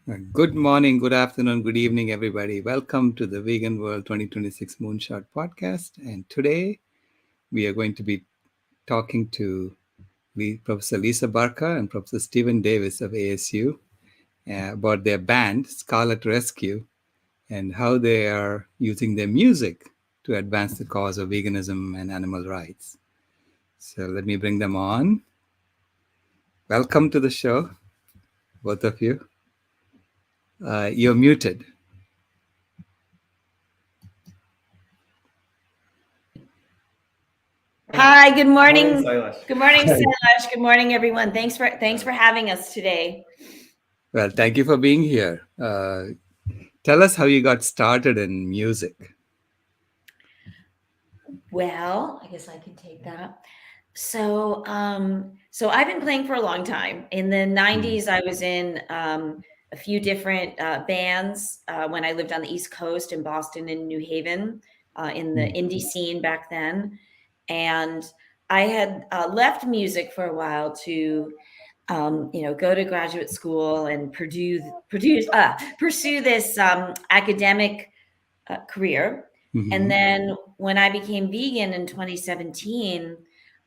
Good morning, good afternoon, good evening, everybody. Welcome to the Vegan World 2026 Moonshot podcast. And today we are going to be talking to Professor Lisa Barca and Professor Stephen Davis of ASU about their band, Scarlet Rescue, and how they are using their music to advance the cause of veganism and animal rights. So let me bring them on. Welcome to the show, both of you. You're muted. Hi, good morning. Sailesh. Good morning, Sailesh. Good morning, everyone. Thanks for having us today. Well, thank you for being here. Tell us how you got started in music. Well, I guess I can take that. So I've been playing for a long time. In the 90s, I was in a few different bands when I lived on the East Coast in Boston and New Haven in the indie scene back then. And I had left music for a while to go to graduate school and pursue this academic career. Mm-hmm. And then when I became vegan in 2017,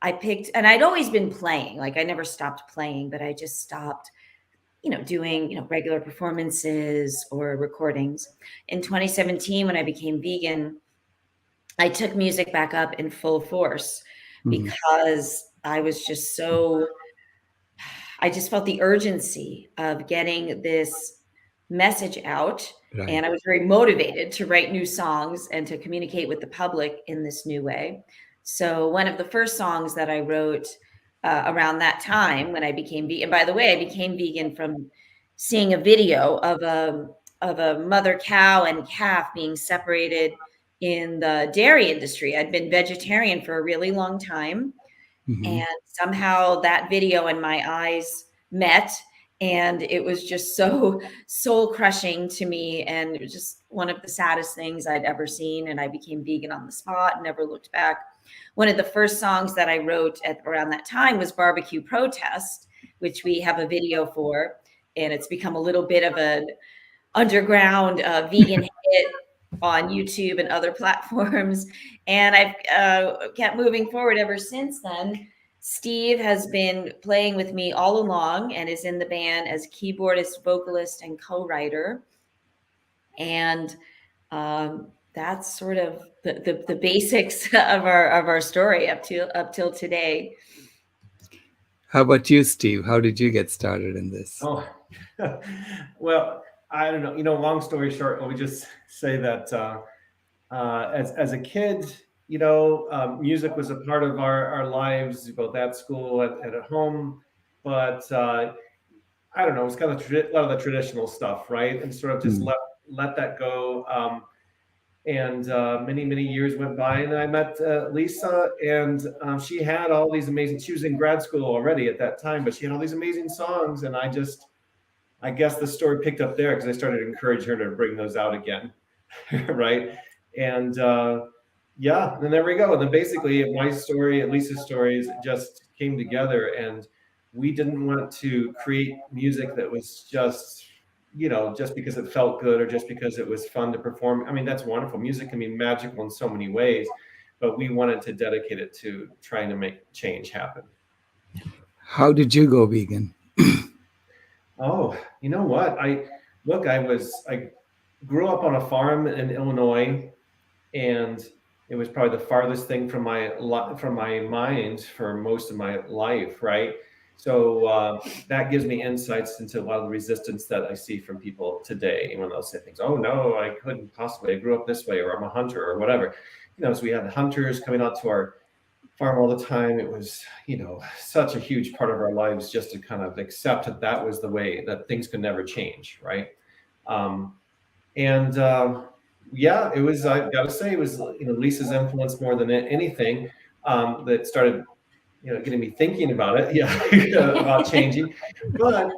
I picked, and I'd always been playing, like I never stopped playing, but I just stopped, doing, regular performances or recordings. In 2017, when I became vegan, I took music back up in full force because I was just I just felt the urgency of getting this message out. Right. And I was very motivated to write new songs and to communicate with the public in this new way. So one of the first songs that I wrote around that time when I became vegan, by the way, I became vegan from seeing a video of a mother cow and calf being separated in the dairy industry. I'd been vegetarian for a really long time. And somehow that video and my eyes met, and it was just so soul crushing to me. And it was just one of the saddest things I'd ever seen. And I became vegan on the spot, never looked back. One of the first songs that I wrote around that time was Barbecue Protest, which we have a video for. And it's become a little bit of an underground vegan hit on YouTube and other platforms. And I've kept moving forward ever since then. Steve has been playing with me all along and is in the band as keyboardist, vocalist, and co-writer. And that's sort of the basics of our story up till today. How about you, Steve? How did you get started in this? Oh, well, I don't know. Long story short, let me just say that as a kid, music was a part of our lives, both at school and at home. But I don't know, it's kind of a lot of the traditional stuff, right? And sort of just let that go. And many years went by, and I met Lisa, and she had all these amazing. She was in grad school already at that time, but she had all these amazing songs, and I guess the story picked up there because I started to encourage her to bring those out again, right? And and then there we go. And then basically my story and Lisa's stories just came together, and we didn't want to create music that was just because it felt good or just because it was fun to perform. I mean, that's wonderful. Music can be magical in so many ways, but we wanted to dedicate it to trying to make change happen. How did you go vegan? Oh, you know what? I grew up on a farm in Illinois, and it was probably the farthest thing from my mind for most of my life, right? So that gives me insights into a lot of the resistance that I see from people today when they'll say things, oh no, I couldn't possibly, I grew up this way, or I'm a hunter or whatever. So we had hunters coming out to our farm all the time. It was, such a huge part of our lives just to kind of accept that was the way that things could never change, right? It was, I've got to say, it was, Lisa's influence more than anything that started, getting me thinking about it, about changing. But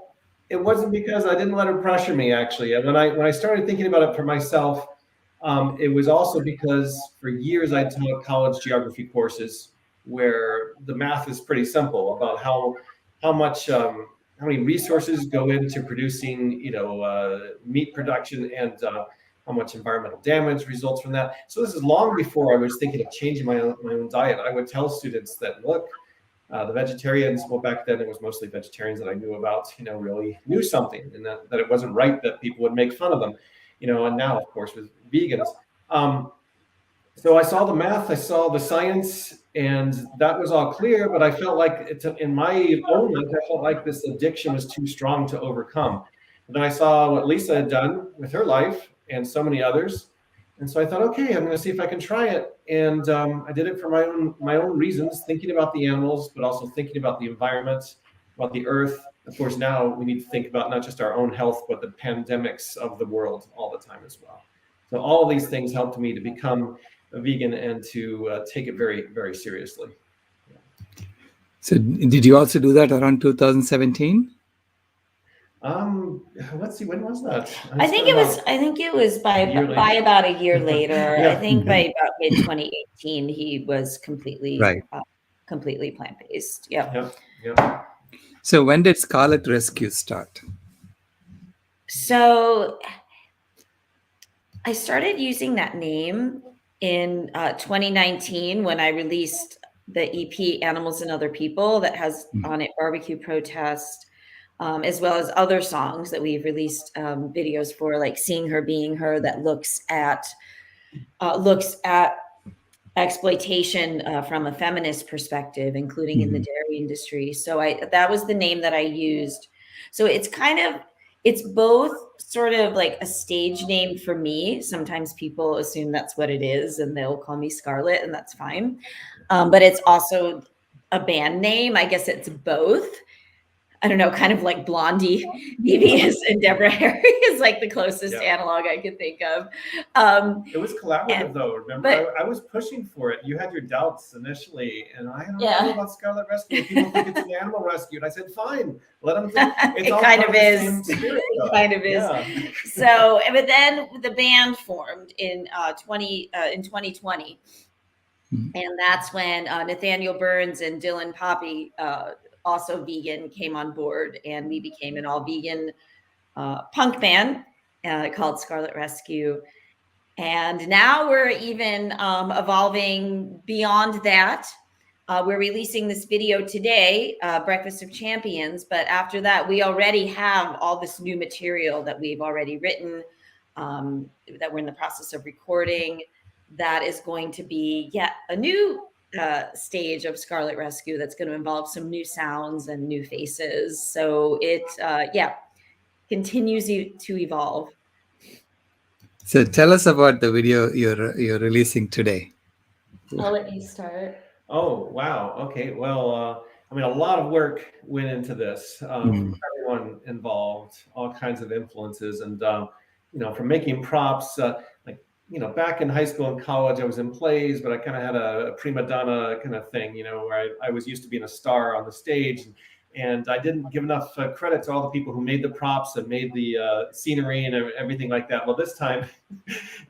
it wasn't because I didn't let her pressure me, actually. And when I started thinking about it for myself, it was also because for years I taught college geography courses where the math is pretty simple about how much many resources go into producing, meat production, and how much environmental damage results from that. So this is long before I was thinking of changing my own diet. I would tell students that, look, the vegetarians, well, back then it was mostly vegetarians that I knew about, really knew something, and that it wasn't right that people would make fun of them, and now, of course, with vegans. So I saw the math, I saw the science, and that was all clear, but I felt like in my own life, I felt like this addiction was too strong to overcome. And then I saw what Lisa had done with her life and so many others. And so I thought, okay, I'm going to see if I can try it. And I did it for my own reasons, thinking about the animals, but also thinking about the environment, about the earth. Of course, now we need to think about not just our own health, but the pandemics of the world all the time as well. So all of these things helped me to become a vegan and to take it very, very seriously. So did you also do that around 2017? Let's see, when was that? I think it was by about a year later. Yeah. I think by about mid 2018 he was completely plant-based. Yeah. So when did Scarlet Rescue start? So I started using that name in 2019 when I released the EP Animals and Other People that has on it Barbecue Protest, as well as other songs that we've released videos for, like Seeing Her, Being Her, that looks at exploitation from a feminist perspective, including in the dairy industry. So that was the name that I used. So it's both sort of like a stage name for me. Sometimes people assume that's what it is and they'll call me Scarlet, and that's fine. But it's also a band name. I guess it's both. I don't know, kind of like Blondie, BB and Deborah Harry is like the closest analog I could think of. It was collaborative though. Remember, I was pushing for it. You had your doubts initially, and I don't know about Scarlet Rescue. People think it's an animal rescue, and I said, "Fine, let them think." It kind of is. It kind of is. So, but then the band formed in 2020, and that's when Nathaniel Burns and Dylan Poppy, also vegan, came on board, and we became an all vegan punk band called Scarlet Rescue. And now we're even evolving beyond that. We're releasing this video today, Breakfast of Champions, but after that, we already have all this new material that we've already written, that we're in the process of recording, that is going to be yet a new stage of Scarlet Rescue that's going to involve some new sounds and new faces. So it continues to evolve. So tell us about the video you're releasing today. I'll let you start. Oh, wow. Okay. Well, a lot of work went into this. Everyone involved, all kinds of influences, and from making props, back in high school and college, I was in plays, but I kind of had a prima donna kind of thing, where I was used to being a star on the stage, and I didn't give enough credit to all the people who made the props and made the scenery and everything like that. Well, this time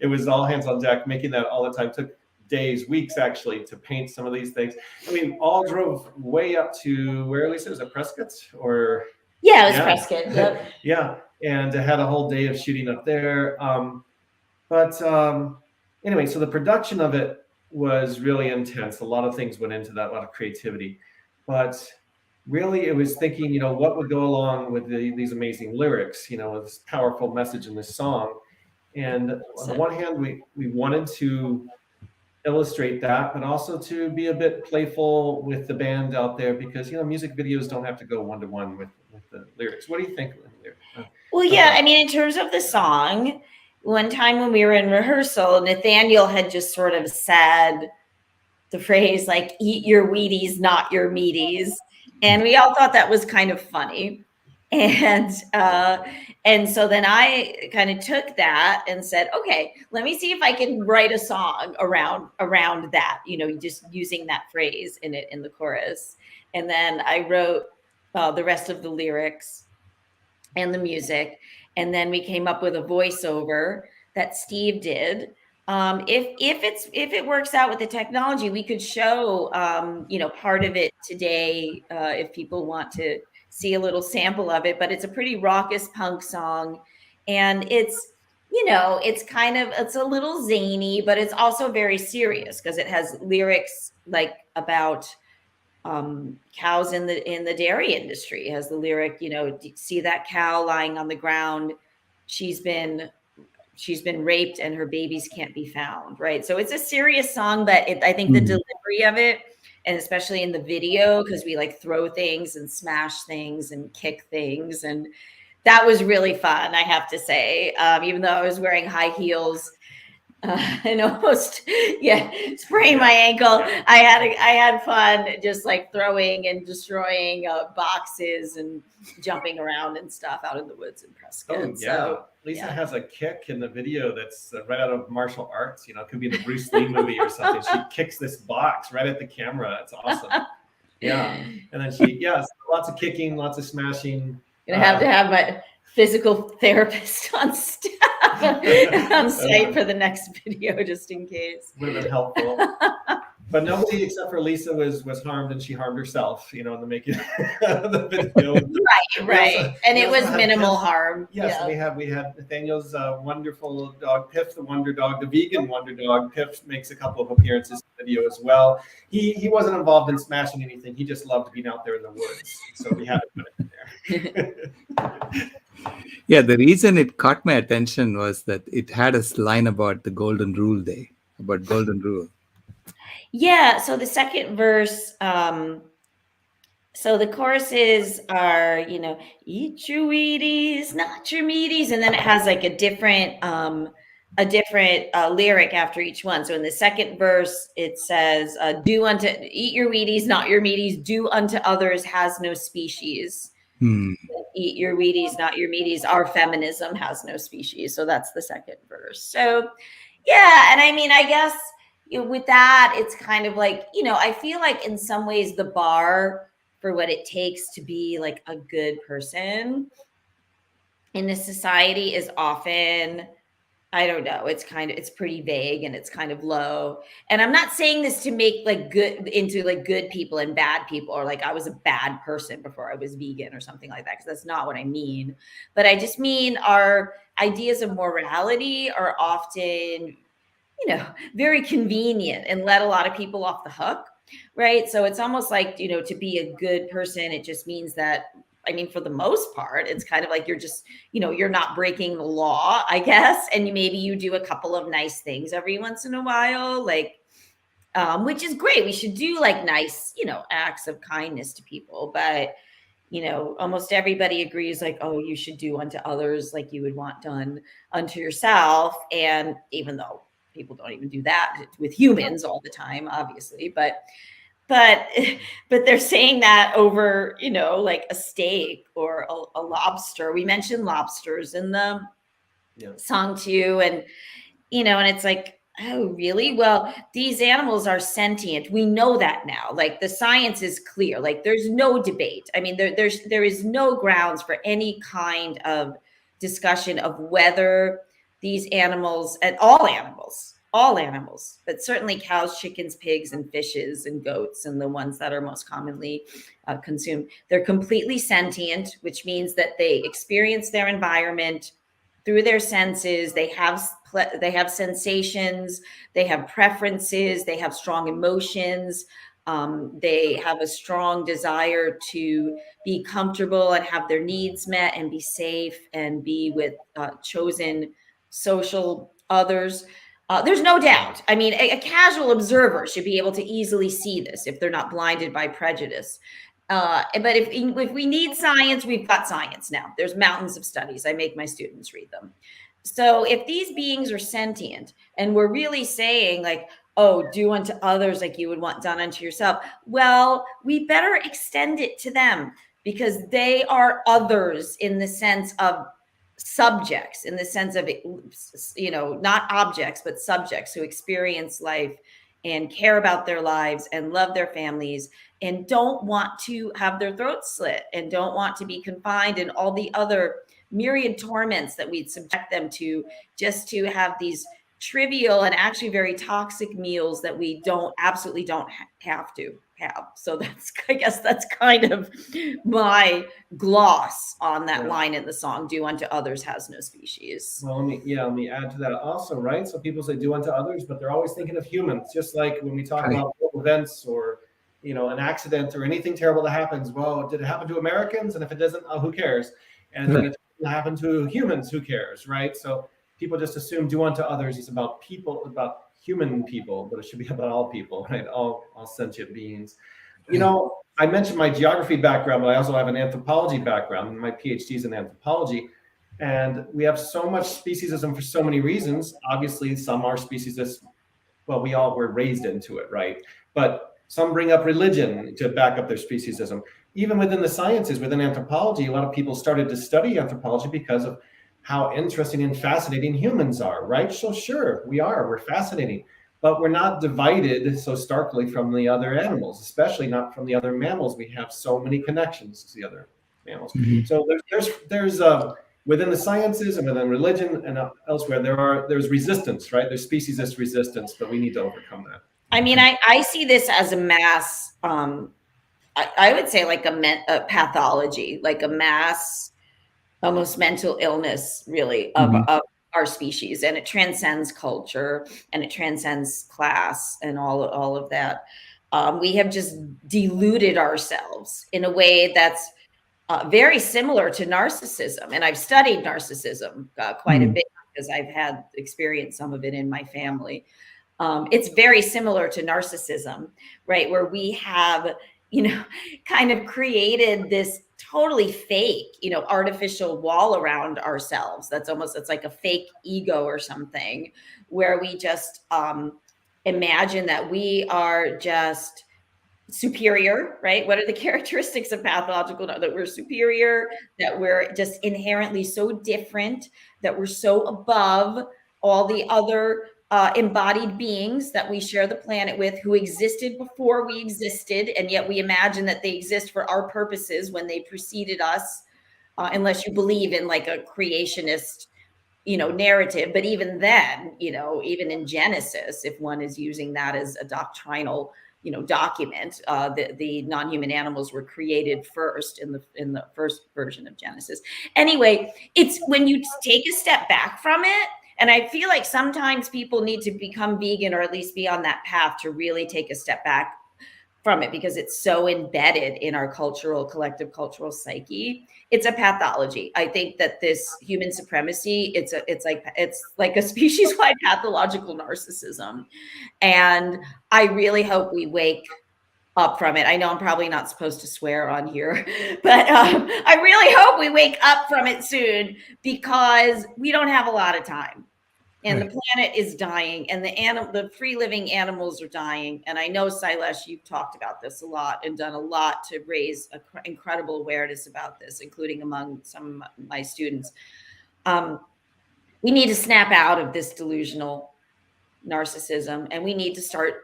it was all hands on deck, making that all the time. Took days, weeks actually, to paint some of these things. All drove way up to where, Lisa, was it Prescott or? Yeah, it was Prescott. Yep. Yeah, and I had a whole day of shooting up there. But anyway, so the production of it was really intense. A lot of things went into that, a lot of creativity. But really, it was thinking, what would go along with these amazing lyrics, this powerful message in this song. And on the one hand, we wanted to illustrate that, but also to be a bit playful with the band out there, because, music videos don't have to go one-to-one with the lyrics. What do you think? Well, yeah, in terms of the song, one time when we were in rehearsal, Nathaniel had just sort of said the phrase like, "Eat your Wheaties, not your meaties." And we all thought that was kind of funny. And so then I kind of took that and said, okay, let me see if I can write a song around that, just using that phrase in the chorus. And then I wrote the rest of the lyrics and the music. And then we came up with a voiceover that Steve did. If it works out with the technology, we could show part of it today if people want to see a little sample of it, but it's a pretty raucous punk song. And it's, you know, it's a little zany, but it's also very serious because it has lyrics like about cows in the dairy industry. It has the lyric, you know, see that cow lying on the ground. She's been raped and her babies can't be found. Right. So it's a serious song, but I think the delivery of it, and especially in the video, because we like throw things and smash things and kick things. And that was really fun, I have to say, even though I was wearing high heels and almost, sprained my ankle. I had fun just like throwing and destroying boxes and jumping around and stuff out in the woods in Prescott. Oh, yeah. So, Lisa has a kick in the video that's right out of martial arts. You know, it could be the Bruce Lee movie or something. She kicks this box right at the camera. It's awesome. Yeah. And then lots of kicking, lots of smashing. Gonna have to have my physical therapist on staff on site for the next video, just in case. Would have been helpful. But nobody except for Lisa was harmed, and she harmed herself, you know, in the making of the video. Right. And it was minimal harm. Yes, yeah. we had Nathaniel's wonderful dog, Piff, the wonder dog, the vegan wonder dog. Piff makes a couple of appearances in the video as well. He wasn't involved in smashing anything. He just loved being out there in the woods. So we had to put it in there. Yeah, the reason it caught my attention was that it had a line about the Golden Rule Day, about Golden Rule. Yeah, so the second verse, so the choruses are, you know, eat your Wheaties, not your meaties, and then it has like a different lyric after each one. So in the second verse, it says, eat your Wheaties, not your meaties, do unto others has no species. Eat your Wheaties, not your meaties. Our feminism has no species. So that's the second verse. So yeah, and I mean, I guess, you know, with that, it's kind of like, you know, I feel like in some ways the bar for what it takes to be like a good person in this society is often, I don't know, it's pretty vague and it's kind of low. And I'm not saying this to make like good people and bad people, or like I was a bad person before I was vegan or something like that, because that's not what I mean. But I just mean our ideas of morality are often, you know, very convenient and let a lot of people off the hook, right? So it's almost like, you know, to be a good person, it just means that, I mean, for the most part, it's kind of like you're just, you know, you're not breaking the law, I guess. And maybe you do a couple of nice things every once in a while, like, which is great. We should do like nice, you know, acts of kindness to people. But, you know, almost everybody agrees like, oh, you should do unto others like you would want done unto yourself. And even though people don't even do that with humans all the time, obviously, but they're saying that over, you know, like a steak or a lobster. We mentioned lobsters in the song too. And, you know, and it's like, oh, really? Well, these animals are sentient. We know that now. Like the science is clear. Like there's no debate. I mean, there is no grounds for any kind of discussion of whether these animals, and all animals, but certainly cows, chickens, pigs, and fishes and goats, and the ones that are most commonly consumed, they're completely sentient, which means that they experience their environment through their senses. They have sensations, they have preferences, they have strong emotions. They have a strong desire to be comfortable and have their needs met and be safe and be with chosen social others. There's no doubt. I mean, a casual observer should be able to easily see this if they're not blinded by prejudice. But if we need science, we've got science now. There's mountains of studies. I make my students read them. So if these beings are sentient and we're really saying like, oh, do unto others like you would want done unto yourself, well, we better extend it to them, because they are others in the sense of subjects, in the sense of, you know, not objects, but subjects who experience life and care about their lives and love their families and don't want to have their throats slit and don't want to be confined and all the other myriad torments that we'd subject them to just to have these trivial and actually very toxic meals that we absolutely don't have to. have. So I guess that's kind of my gloss on that line in the song, do unto others has no species. Well, let me add to that also, right? So people say do unto others, but they're always thinking of humans, just like when we talk about events or, an accident or anything terrible that happens. Well, did it happen to Americans? And if it doesn't, who cares? And then it happened to humans, who cares, right? So people just assume do unto others is about people, about human people, but it should be about all people, right? All sentient beings. I mentioned my geography background, but I also have an anthropology background. My PhD is in anthropology. And we have so much speciesism for so many reasons. Obviously, some are speciesist. Well, we all were raised into it, right? But some bring up religion to back up their speciesism. Even within the sciences, within anthropology, a lot of people started to study anthropology because of how interesting and fascinating humans are, right? So sure, we're fascinating, but we're not divided so starkly from the other animals, especially not from the other mammals. We have so many connections to the other mammals. Mm-hmm. So there's within the sciences and within religion and elsewhere, there's resistance, right? There's speciesist resistance, but we need to overcome that. I mean, I see this as a mass, I would say like a pathology, like a mass, almost mental illness, really, of our species. And it transcends culture and it transcends class and all of that. We have just deluded ourselves in a way that's very similar to narcissism. And I've studied narcissism quite a bit because I've had experienced some of it in my family. It's very similar to narcissism, right? Where we have, kind of created this totally fake, artificial wall around ourselves. It's like a fake ego or something, where we just imagine that we are just superior, right? What are the characteristics of pathological? That we're superior, that we're just inherently so different, that we're so above all the other embodied beings that we share the planet with, who existed before we existed, and yet we imagine that they exist for our purposes when they preceded us, unless you believe in like a creationist, narrative. But even then, even in Genesis, if one is using that as a doctrinal, document, the non-human animals were created first in the first version of Genesis. Anyway, it's when you take a step back from it. And I feel like sometimes people need to become vegan, or at least be on that path to really take a step back from it, because it's so embedded in our collective cultural psyche. It's a pathology. I think that this human supremacy, it's like a species-wide pathological narcissism. And I really hope we wake up from it. I know I'm probably not supposed to swear on here, but I really hope we wake up from it soon, because we don't have a lot of time, and the planet is dying, and the free living animals are dying. And I know, Sailesh, you've talked about this a lot and done a lot to raise incredible awareness about this, including among some of my students. We need to snap out of this delusional narcissism, and we need to start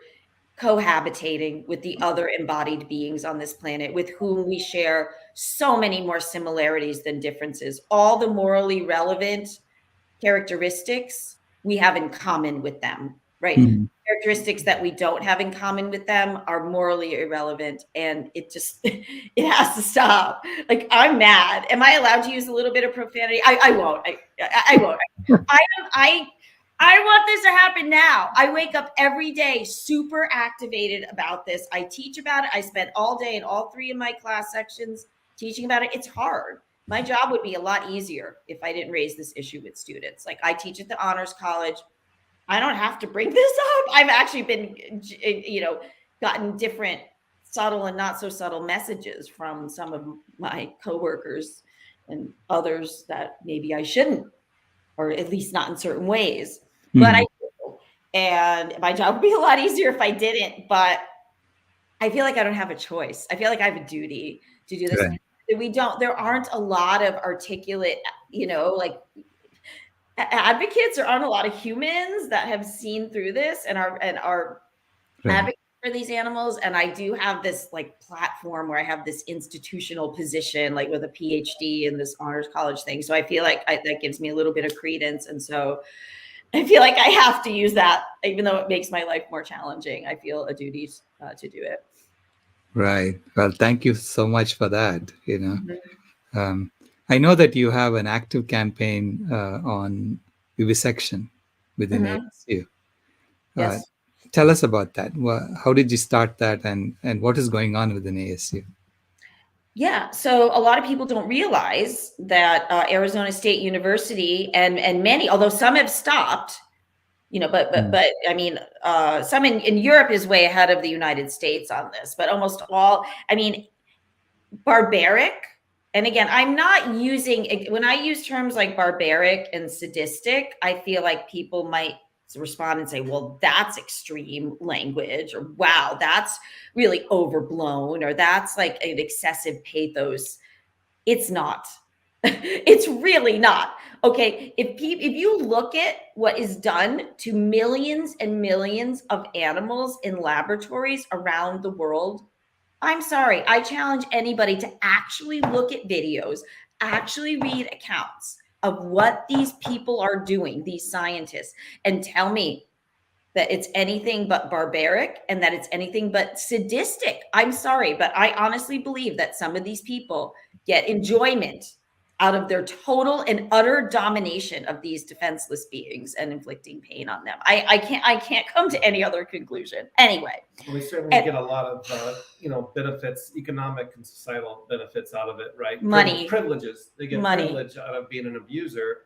cohabitating with the other embodied beings on this planet, with whom we share so many more similarities than differences. All the morally relevant characteristics we have in common with them, right? Mm-hmm. Characteristics that we don't have in common with them are morally irrelevant, and it has to stop. Like, I'm mad. Am I allowed to use a little bit of profanity? I won't. I won't. I want this to happen now. I wake up every day super activated about this. I teach about it. I spent all day in all 3 of my class sections teaching about it. It's hard. My job would be a lot easier if I didn't raise this issue with students. Like, I teach at the Honors College. I don't have to bring this up. I've actually been, gotten different subtle and not so subtle messages from some of my coworkers and others that maybe I shouldn't, or at least not in certain ways. But I do. And my job would be a lot easier if I didn't. But I feel like I don't have a choice. I feel like I have a duty to do this. Right. There aren't a lot of articulate, like advocates. There aren't a lot of humans that have seen through this and are right. advocates for these animals. And I do have this like platform where I have this institutional position, like with a PhD in this Honors College thing. So I feel like that gives me a little bit of credence. And so I feel like I have to use that, even though it makes my life more challenging. I feel a duty to do it. Right. Well, thank you so much for that. Mhm. I know that you have an active campaign on vivisection within Mhm. ASU. Uh, Yes. Tell us about that. How did you start that, and what is going on within ASU? Yeah, so a lot of people don't realize that Arizona State University and many, although some have stopped, Mm. but I mean, some in Europe is way ahead of the United States on this, but almost all, I mean, barbaric. And again, I'm not using, when I use terms like barbaric and sadistic, I feel like people might respond and say, well, that's extreme language, or wow, that's really overblown, or that's like an excessive pathos. It's not. It's really not. Okay, if you look at what is done to millions and millions of animals in laboratories around the world, I'm sorry, I challenge anybody to actually look at videos, actually read accounts of what these people are doing, these scientists, and tell me that it's anything but barbaric and that it's anything but sadistic. I'm sorry, but I honestly believe that some of these people get enjoyment out of their total and utter domination of these defenseless beings and inflicting pain on them. I can't come to any other conclusion. Anyway, Well, they certainly and get a lot of benefits, economic and societal benefits out of it, right? money, Privileges. They get money. privilege out of being an abuser.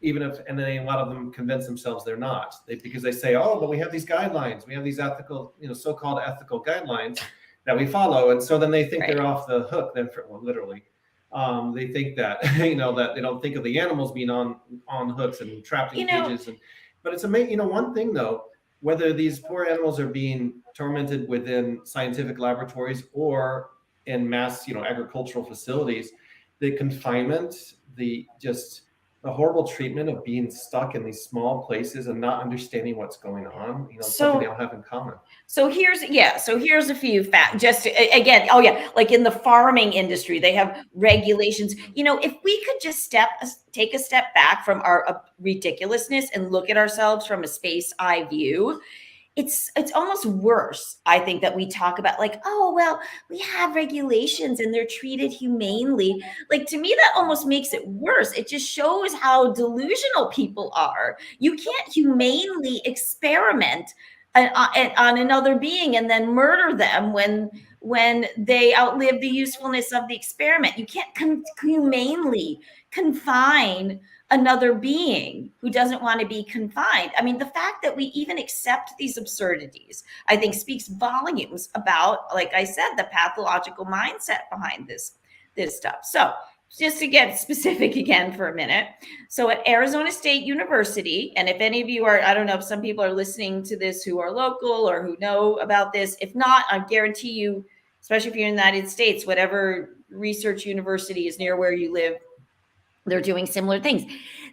Even if, and then a lot of them convince themselves they're not, because they say, oh, but we have these guidelines, we have these ethical, so-called ethical guidelines that we follow, and so then they think Right. they're off the hook. Then, literally, they think that that they don't think of the animals being on hooks and trapped in cages. But it's amazing. One thing though, whether these poor animals are being tormented within scientific laboratories or in mass, agricultural facilities, the confinement, the horrible treatment of being stuck in these small places and not understanding what's going on, something they all have in common. So here's a few facts. Just again, oh yeah, like in the farming industry, they have regulations. If we could just take a step back from our ridiculousness and look at ourselves from a space eye view, it's almost worse, I think, that we talk about like, oh well, we have regulations and they're treated humanely. Like, to me, that almost makes it worse. It just shows how delusional people are. You can't humanely experiment on another being and then murder them when they outlive the usefulness of the experiment. You can't humanely confine another being who doesn't want to be confined. I mean, the fact that we even accept these absurdities, I think, speaks volumes about, like I said, the pathological mindset behind this stuff. So just to get specific again for a minute. So at Arizona State University, and if any of you are, I don't know if some people are listening to this who are local or who know about this. If not, I guarantee you, especially if you're in the United States, whatever research university is near where you live, they're doing similar things.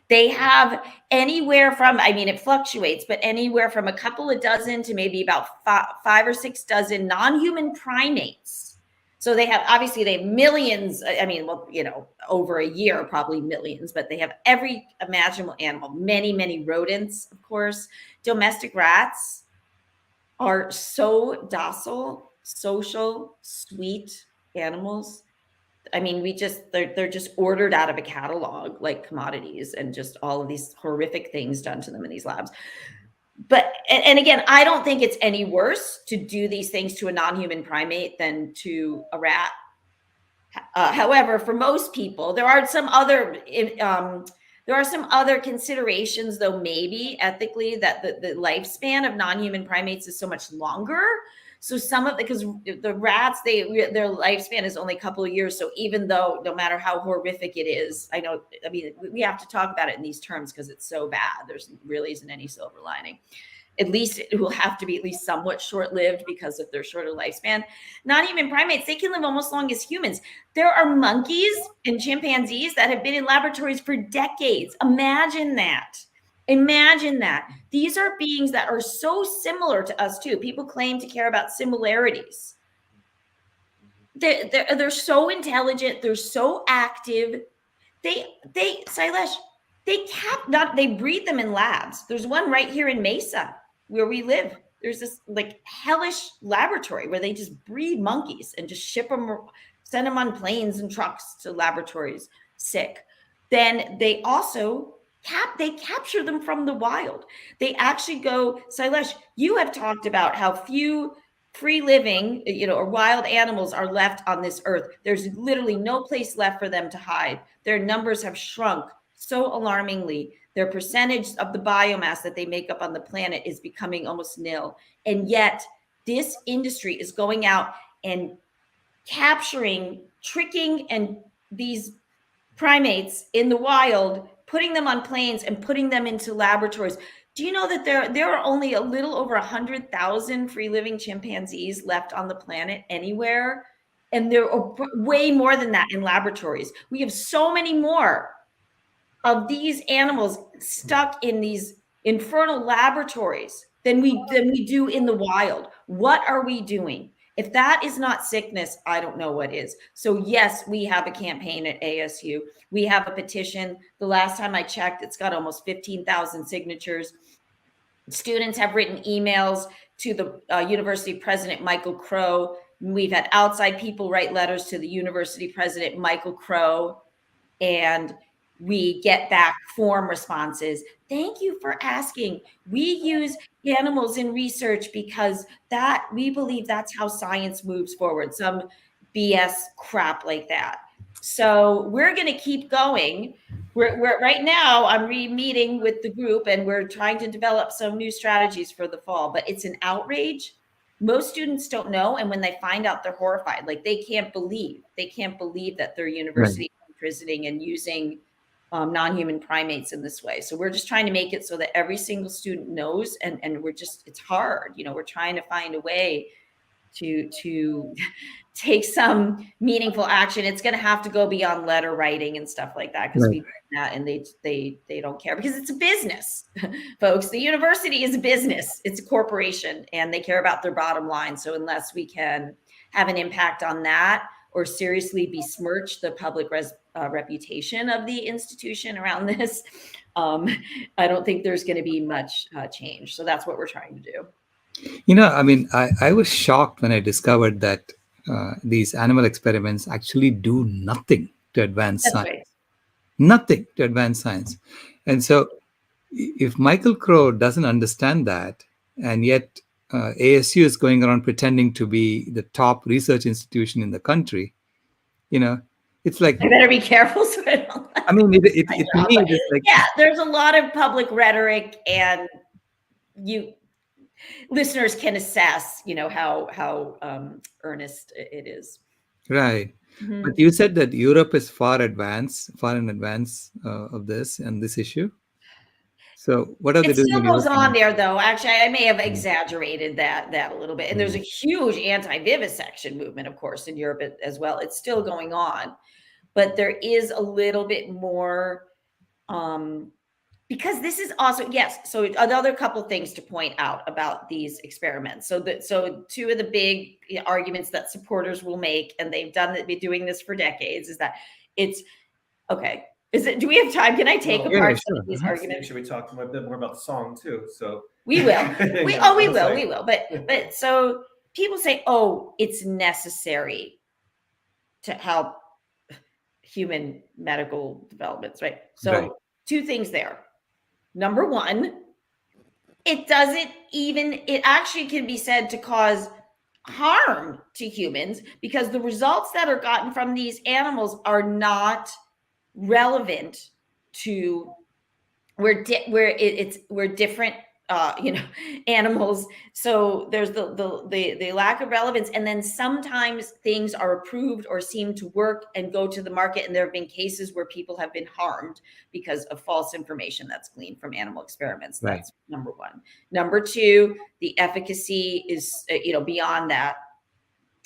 They have anywhere from, I mean, it fluctuates, but anywhere from a couple of dozen to maybe about five or six dozen non-human primates. So they have millions, I mean, well, over a year, probably millions, but they have every imaginable animal, many, many rodents, of course. Domestic rats are so docile, social, sweet animals. I mean, they're just ordered out of a catalog like commodities, and just all of these horrific things done to them in these labs. But, and again, I don't think it's any worse to do these things to a non-human primate than to a rat. However, for most people, there are some other considerations, though, maybe ethically, that the lifespan of non-human primates is so much longer. So because the rats, their lifespan is only a couple of years. So even though, no matter how horrific it is, we have to talk about it in these terms because it's so bad. There's really isn't any silver lining. At least it will have to be at least somewhat short-lived because of their shorter lifespan. Non-human primates, they can live almost as long as humans. There are monkeys and chimpanzees that have been in laboratories for decades. Imagine that. These are beings that are so similar to us too. People claim to care about similarities. They're so intelligent. They're so active. Sailesh, they breed them in labs. There's one right here in Mesa where we live. there's this like hellish laboratory where they just breed monkeys and just ship them, send them on planes and trucks to laboratories sick. Then they also they capture them from the wild. They actually go, Sailesh, you have talked about how few free living, or wild animals are left on this earth. There's literally no place left for them to hide. Their numbers have shrunk so alarmingly. Their percentage of the biomass that they make up on the planet is becoming almost nil. And yet this industry is going out and capturing, tricking, and these primates in the wild, putting them on planes and putting them into laboratories. Do you know that there are only a little over 100,000 free living chimpanzees left on the planet anywhere? And there are way more than that in laboratories. We have so many more of these animals stuck in these infernal laboratories than we do in the wild. What are we doing? If that is not sickness, I don't know what is. So yes, we have a campaign at ASU. We have a petition. The last time I checked, it's got almost 15,000 signatures. Students have written emails to the university president, Michael Crow. We've had outside people write letters to the university president, Michael Crow, and we get back form responses. Thank you for asking. We use animals in research because that we believe that's how science moves forward. Some BS crap like that. So we're going to keep going. We're right now, I'm meeting with the group and we're trying to develop some new strategies for the fall, but it's an outrage. Most students don't know. And when they find out, they're horrified. Like they can't believe that their university is imprisoning and using non-human primates in this way. So we're just trying to make it so that every single student knows, and it's hard. We're trying to find a way to take some meaningful action. It's going to have to go beyond letter writing and stuff like that, because we've done that and they don't care, because it's a business, folks. The university is a business. It's a corporation and they care about their bottom line. So unless we can have an impact on that or seriously besmirch the public reputation of the institution around this, I don't think there's going to be much change. So that's what we're trying to do. I mean, I was shocked when I discovered that these animal experiments actually do nothing to advance science. Right. Nothing to advance science. And so if Michael Crow doesn't understand that, and yet ASU is going around pretending to be the top research institution in the country, it's like, I better be careful. So I mean, to me, it's like, yeah, there's a lot of public rhetoric, and listeners can assess, how earnest it is. Right. Mm-hmm. But you said that Europe is far in advance of this and this issue. So what are they doing? It still goes on there, though. Actually, I may have exaggerated that a little bit. And there's a huge anti-vivisection movement, of course, in Europe as well. It's still going on, but there is a little bit more, because this is also, yes. So another couple of things to point out about these experiments. So two of the big arguments that supporters will make, and they've been doing this for decades, is that it's okay. Do we have time? Can I take apart some of these arguments? Should we talk a bit more about the song too? So we will. We will. But so people say, oh, it's necessary to help human medical developments, right? So two things there. Number one, it actually can be said to cause harm to humans, because the results that are gotten from these animals are not relevant to we're different animals. So there's the lack of relevance, and then sometimes things are approved or seem to work and go to the market, and there have been cases where people have been harmed because of false information that's gleaned from animal experiments. That's number one. Number two, the efficacy is beyond that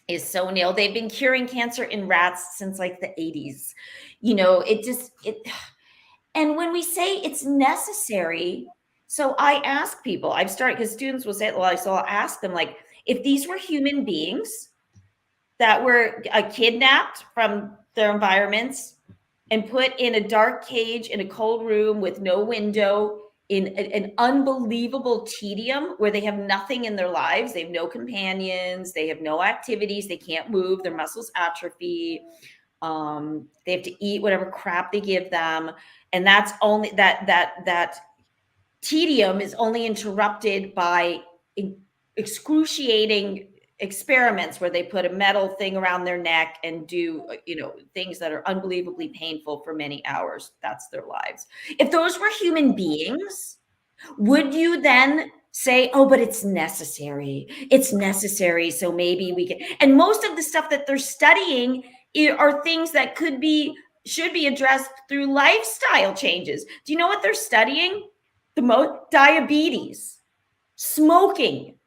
is so nil. They've been curing cancer in rats since like the 80s. And when we say it's necessary, so I ask people, because students will say, so I'll ask them, like, if these were human beings that were kidnapped from their environments and put in a dark cage in a cold room with no window in an unbelievable tedium where they have nothing in their lives. They have no companions. They have no activities. They can't move. Their muscles atrophy. They have to eat whatever crap they give them. And that's only that tedium is only interrupted by excruciating experiments where they put a metal thing around their neck and do, things that are unbelievably painful for many hours. That's their lives. If those were human beings, would you then say, oh, but it's necessary. It's necessary. So maybe we can. And most of the stuff that they're studying are things that should be addressed through lifestyle changes. Do you know what they're studying? The most diabetes, smoking,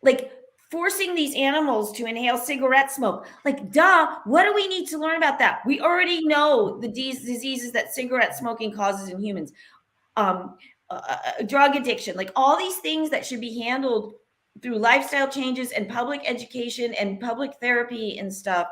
like forcing these animals to inhale cigarette smoke. Like, duh, what do we need to learn about that? We already know the diseases that cigarette smoking causes in humans. Drug addiction, like all these things that should be handled through lifestyle changes and public education and public therapy and stuff.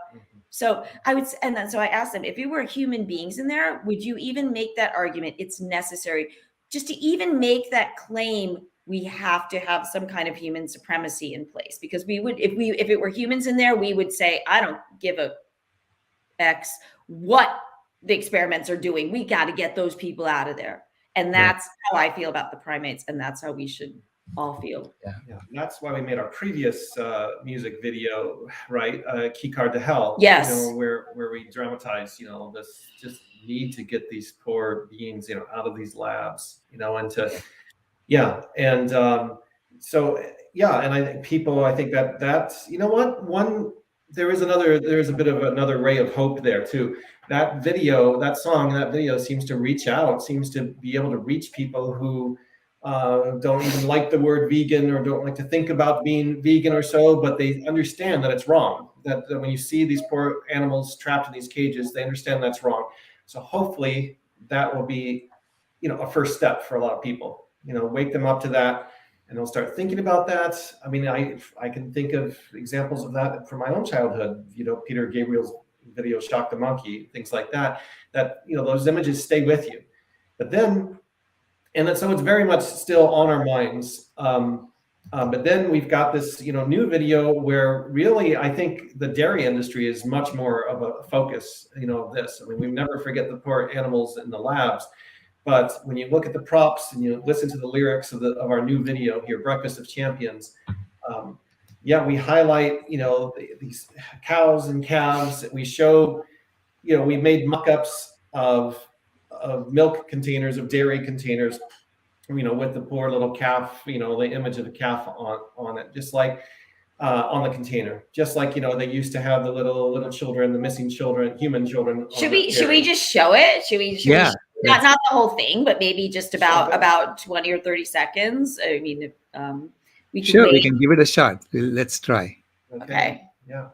So so I asked them, if you were human beings in there, would you even make that argument? It's necessary. Just to even make that claim, we have to have some kind of human supremacy in place, because we would, if it were humans in there, we would say, I don't give a X what the experiments are doing. We got to get those people out of there. And that's how I feel about the primates. And that's how we should all feel. Yeah. That's why we made our previous music video, right? Key Card to Hell. Yes. Where we dramatize, this just need to get these poor beings, out of these labs, and to, and and I think that's, there is a bit of another ray of hope there too. That video seems to reach out, seems to be able to reach people who don't even like the word vegan or don't like to think about being vegan or so, but they understand that it's wrong. That when you see these poor animals trapped in these cages, they understand that's wrong. So hopefully that will be, a first step for a lot of people, wake them up to that, and they'll start thinking about that. I mean, I can think of examples of that from my own childhood, Peter Gabriel's video, Shock the Monkey, things like that, those images stay with you. But then, so it's very much still on our minds. But then we've got this, new video where really I think the dairy industry is much more of a focus, of this. I mean, we never forget the poor animals in the labs, but when you look at the props and you listen to the lyrics of our new video here, Breakfast of Champions, we highlight, these cows and calves. We show, we made mock-ups of milk containers, of dairy containers, with the poor little calf, the image of the calf on it, just like on the container, just like, they used to have the little children, the missing children, human children. Should we just show it? Should we not the whole thing, but maybe just about 20 or 30 seconds? I mean, we can give it a shot. Let's try. Okay. Yeah.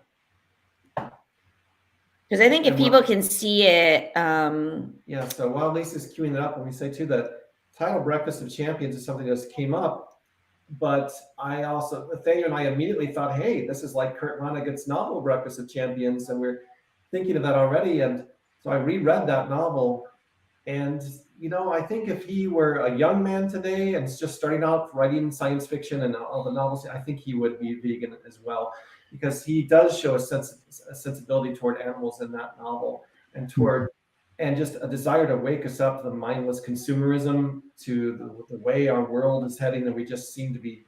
Because I think if people can see it. So while Lisa's queuing it up, let me say too that title Breakfast of Champions is something that came up, but I also, Nathaniel and I immediately thought, hey, this is like Kurt Vonnegut's novel Breakfast of Champions, and we're thinking of that already. And so I reread that novel, and I think if he were a young man today and just starting out writing science fiction and all the novels, I think he would be vegan as well, because he does show a sensibility toward animals in that novel, and just a desire to wake us up to the mindless consumerism, to the way our world is heading, and we just seem to be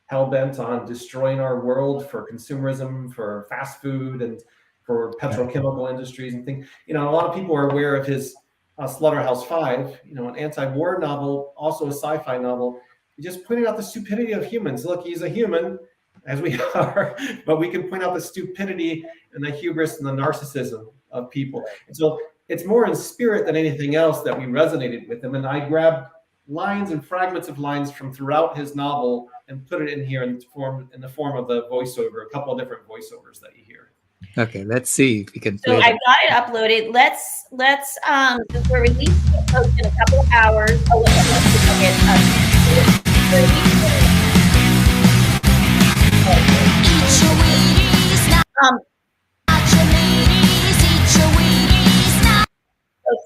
hell-bent on destroying our world for consumerism, for fast food, and for petrochemical industries and things. A lot of people are aware of his Slaughterhouse-Five, an anti-war novel, also a sci-fi novel. He just pointed out the stupidity of humans. Look, he's a human, as we are, but we can point out the stupidity and the hubris and the narcissism of people. And so it's more in spirit than anything else that we resonated with him. And I grabbed lines and fragments of lines from throughout his novel and put it in here in the form of the voiceover, a couple of different voiceovers that you hear. Okay, let's see if we can play. So I've got it uploaded. Let's since we're releasing it post in a couple of hours.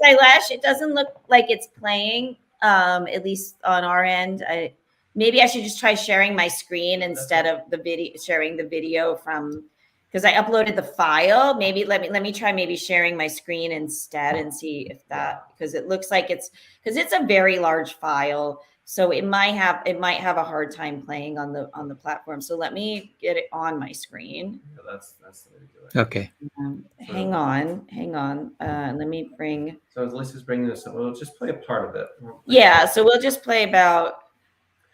Sailesh, it doesn't look like it's playing. at least on our end. Maybe I should just try sharing my screen instead of sharing the video from, because I uploaded the file. Maybe let me try maybe sharing my screen instead and see if that, because it looks like it's a very large file. So it might have a hard time playing on the platform. So let me get it on my screen. Yeah, that's the way to do it. Okay. Hang on. Let me bring. So as Lisa's bringing this up, we'll just play a part of it. Yeah. So we'll just play about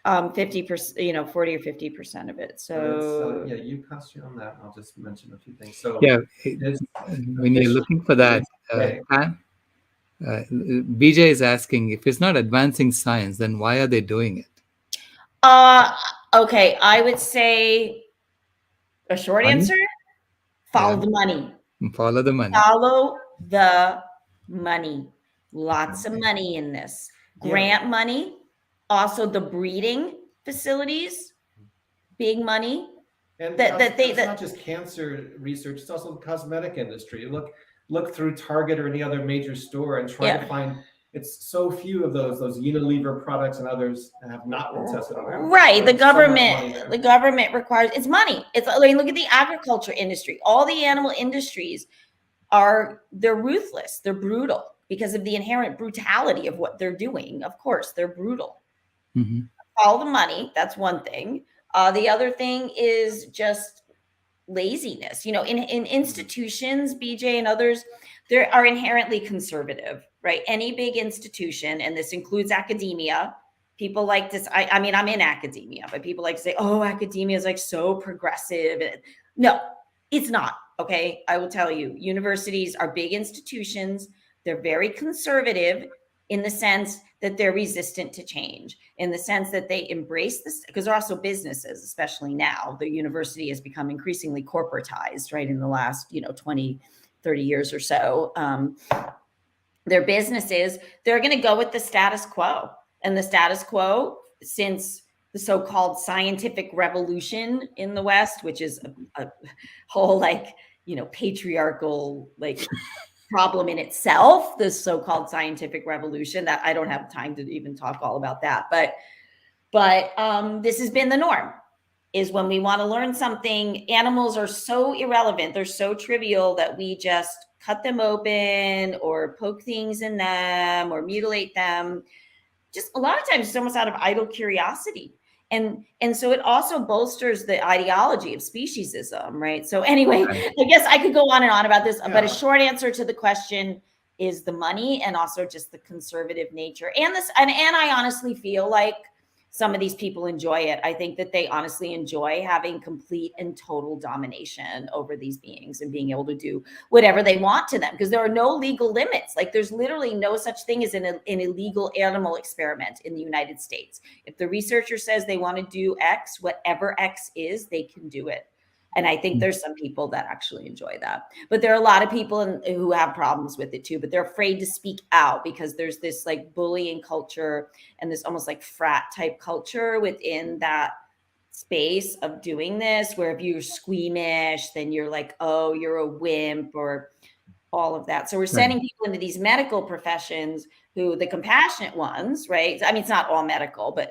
50%, 40 or 50% of it. So yeah, you concentrate on that. I'll just mention a few things. So yeah, when you're looking for that, BJ is asking, if it's not advancing science, then why are they doing it? Okay, I would say a short answer: follow the money. Follow the money. Follow the money. Lots of money in this. Grant money. Also, the breeding facilities, big money. And it's not just cancer research; it's also the cosmetic industry. Look through Target or any other major store and try to find. It's so few of those Unilever products and others have not been tested on. Right, the government requires, it's money. It's, I mean, look at the agriculture industry. All the animal industries they're ruthless. They're brutal because of the inherent brutality of what they're doing. Of course, they're brutal. Mm-hmm. Follow the money. That's one thing. The other thing is just laziness. In institutions, BJ and others, they are inherently conservative, right? Any big institution, and this includes academia. People like this. I mean, I'm in academia, but people like to say, "Oh, academia is like so progressive." No, it's not. Okay, I will tell you, universities are big institutions. They're very conservative in the sense that they're resistant to change, in the sense that they embrace this, because they're also businesses, especially now. The university has become increasingly corporatized, right, in the last, 20, 30 years or so. Their businesses, they're going to go with the status quo. And the status quo, since the so-called scientific revolution in the West, which is a whole, patriarchal, problem in itself, this so-called scientific revolution, that I don't have time to even talk all about that. But this has been the norm, is when we want to learn something, animals are so irrelevant, they're so trivial that we just cut them open or poke things in them or mutilate them. Just a lot of times it's almost out of idle curiosity. And so it also bolsters the ideology of speciesism, right? So anyway, I guess I could go on and on about this, but a short answer to the question is the money, and also just the conservative nature. And I honestly feel like some of these people enjoy it. I think that they honestly enjoy having complete and total domination over these beings and being able to do whatever they want to them, because there are no legal limits. Like, there's literally no such thing as an illegal animal experiment in the United States. If the researcher says they want to do X, whatever X is, they can do it. And I think there's some people that actually enjoy that. But there are a lot of people who have problems with it too, but they're afraid to speak out because there's this bullying culture and this almost frat type culture within that space of doing this, where if you're squeamish, then you're like, oh, you're a wimp, or all of that. So we're sending people into these medical professions who, the compassionate ones, right? I mean, it's not all medical, but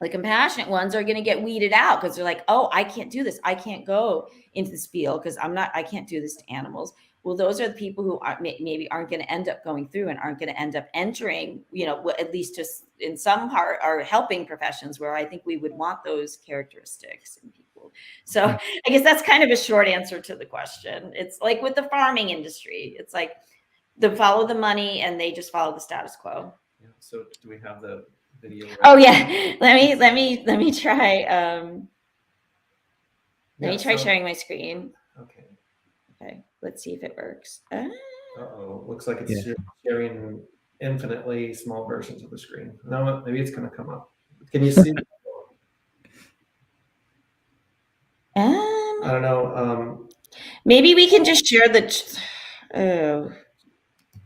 the compassionate ones are going to get weeded out because they're like, oh, I can't do this. I can't go into this field because I can't do this to animals. Well, those are the people who maybe aren't going to end up going through and aren't going to end up entering, at least just in some part, are helping professions where I think we would want those characteristics in people. So I guess that's kind of a short answer to the question. It's like with the farming industry, it's like they follow the money and they just follow the status quo. Yeah. So do we have the video? Oh yeah, let me try. Let me try sharing my screen. Okay, let's see if it works. Looks like it's sharing infinitely small versions of the screen. No, maybe it's going to come up. Can you see? I don't know. Maybe we can just share the.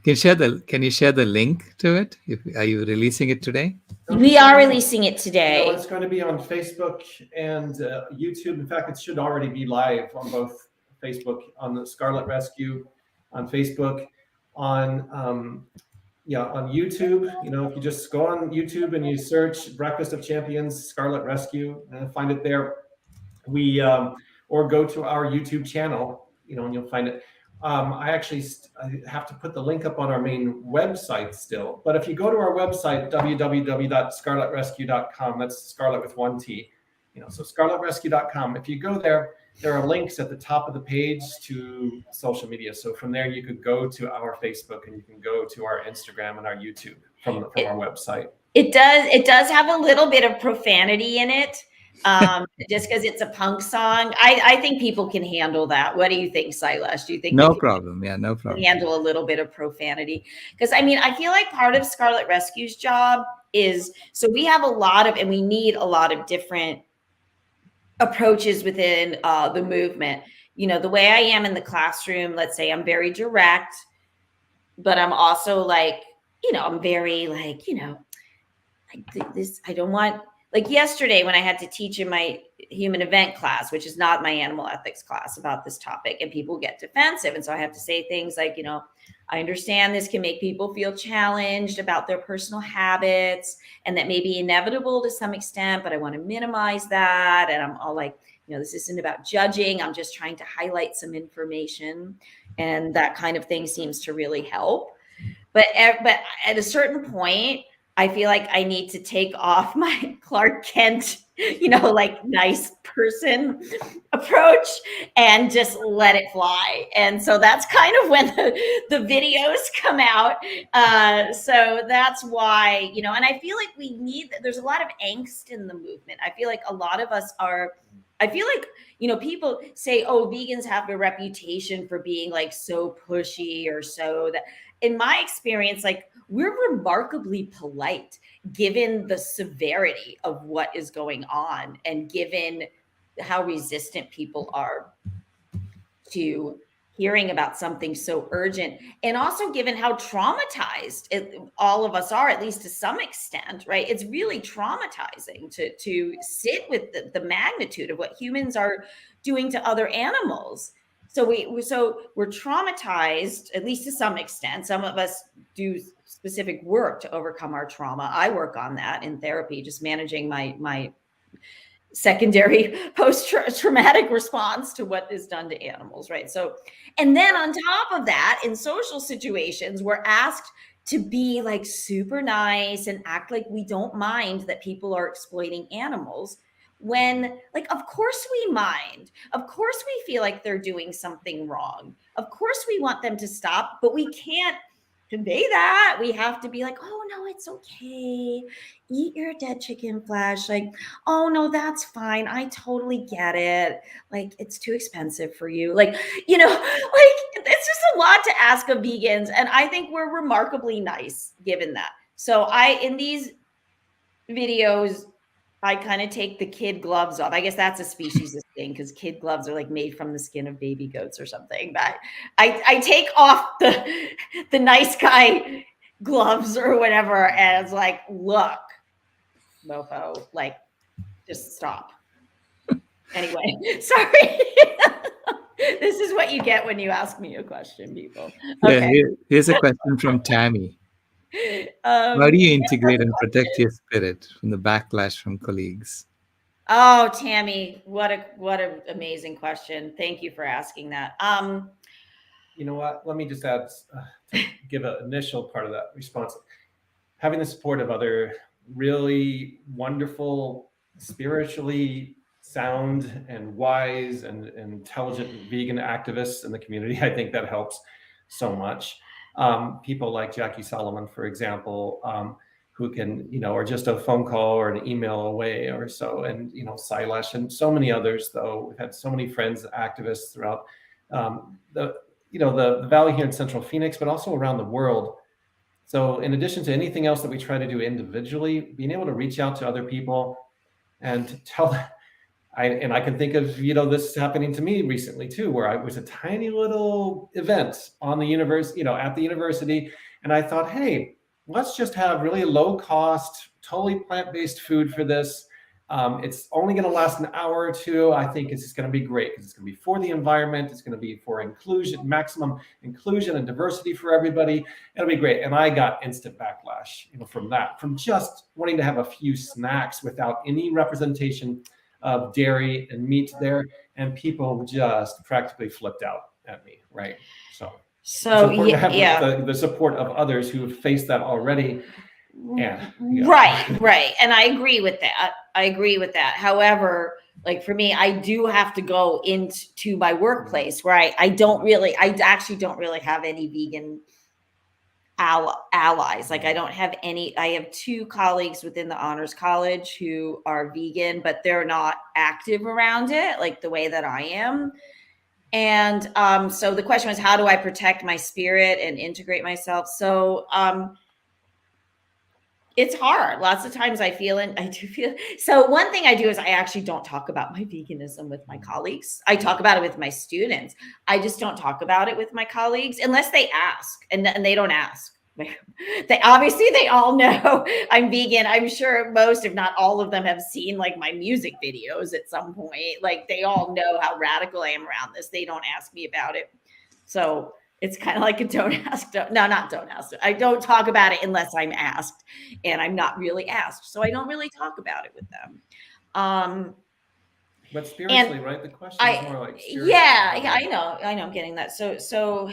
Can you share the link to it? Are you releasing it today? We are releasing it today. It's going to be on Facebook and YouTube. In fact, it should already be live on both Facebook, on the Scarlet Rescue, on Facebook, on on YouTube, if you just go on YouTube and you search Breakfast of Champions, Scarlet Rescue, find it there. We or go to our YouTube channel, and you'll find it. I actually I have to put the link up on our main website still. But if you go to our website, www.scarletrescue.com, that's Scarlet with one T, so scarletrescue.com. If you go there, there are links at the top of the page to social media. So from there, you could go to our Facebook and you can go to our Instagram and our YouTube from our website. It does have a little bit of profanity in it. Just because it's a punk song. I think people can handle that. What do you think, Sailesh? Do you think no problem? Yeah, no problem. Handle a little bit of profanity? Because I feel like part of Scarlet Rescue's job is, so we have and we need a lot of different approaches within the movement. The way I am in the classroom, let's say I'm very direct, but I'm also like, I'm very like, this, I don't want, like yesterday when I had to teach in my human event class, which is not my animal ethics class, about this topic, and people get defensive. And so I have to say things like, I understand this can make people feel challenged about their personal habits, and that may be inevitable to some extent, but I want to minimize that. And I'm all like, this isn't about judging. I'm just trying to highlight some information. And that kind of thing seems to really help. But at a certain point, I feel like I need to take off my Clark Kent, like nice person approach and just let it fly. And so that's kind of when the videos come out. So that's why, and I feel like there's a lot of angst in the movement. I feel like a lot of us people say, oh, vegans have a reputation for being like so pushy or so that. In my experience, like, we're remarkably polite given the severity of what is going on and given how resistant people are to hearing about something so urgent, and also given how traumatized all of us are, at least to some extent, right? It's really traumatizing to sit with the magnitude of what humans are doing to other animals. So we're traumatized, at least to some extent. Some of us do specific work to overcome our trauma. I work on that in therapy, just managing my secondary post-traumatic response to what is done to animals, right? So, and then on top of that, in social situations, we're asked to be like super nice and act like we don't mind that people are exploiting animals. When, like, of course we mind. Of course we feel like they're doing something wrong. Of course we want them to stop, but we can't convey that. We have to be like, oh, no, it's okay. Eat your dead chicken flesh. Like, oh, no, that's fine. I totally get it. Like, it's too expensive for you. Like, like, it's just a lot to ask of vegans. And I think we're remarkably nice given that. So in these videos, I kind of take the kid gloves off. I guess that's a species thing, because kid gloves are like made from the skin of baby goats or something. But I take off the nice guy gloves or whatever, and it's like, look, mofo, like, just stop. Anyway, sorry. This is what you get when you ask me a question, people. Okay. Yeah, here's a question from Tammy. How do you integrate and protect your spirit from the backlash from colleagues? Oh, Tammy, what an amazing question. Thank you for asking that. You know what? Let me just add, to give an initial part of that response. Having the support of other really wonderful, spiritually sound and wise and intelligent vegan activists in the community, I think that helps so much. People like Jackie Solomon, for example, who can, or just a phone call or an email away or so, and, Sailesh and so many others, though. We've had so many friends, activists throughout the Valley here in Central Phoenix, but also around the world. So in addition to anything else that we try to do individually, being able to reach out to other people and to tell them, I can think of, this happening to me recently too, where I was a tiny little event on the university, at the university. And I thought, hey, let's just have really low cost, totally plant-based food for this. It's only going to last an hour or two. I think it's just going to be great because it's going to be for the environment. It's going to be for inclusion, maximum inclusion and diversity for everybody. It'll be great. And I got instant backlash, from that, from just wanting to have a few snacks without any representation of dairy and meat there. And people just practically flipped out at me, right? So it's important to have the support of others who have faced that already. Yeah. Right. And I agree with that. However, like for me, I do have to go into my workplace where I actually don't really have any vegan allies. Like I don't have any. I have 2 colleagues within the honors college who are vegan, but they're not active around it like the way that I am. And so the question was, how do I protect my spirit and integrate myself? So it's hard. Lots of times I do feel. So one thing I do is I actually don't talk about my veganism with my colleagues. I talk about it with my students. I just don't talk about it with my colleagues unless they ask, and they don't ask. They all know I'm vegan. I'm sure most, if not all of them, have seen like my music videos at some point. Like they all know how radical I am around this. They don't ask me about it. So it's kind of like a don't ask. I don't talk about it unless I'm asked, and I'm not really asked. So I don't really talk about it with them. But spiritually, right? The question is more like spiritually. Yeah, I know. I'm getting that. So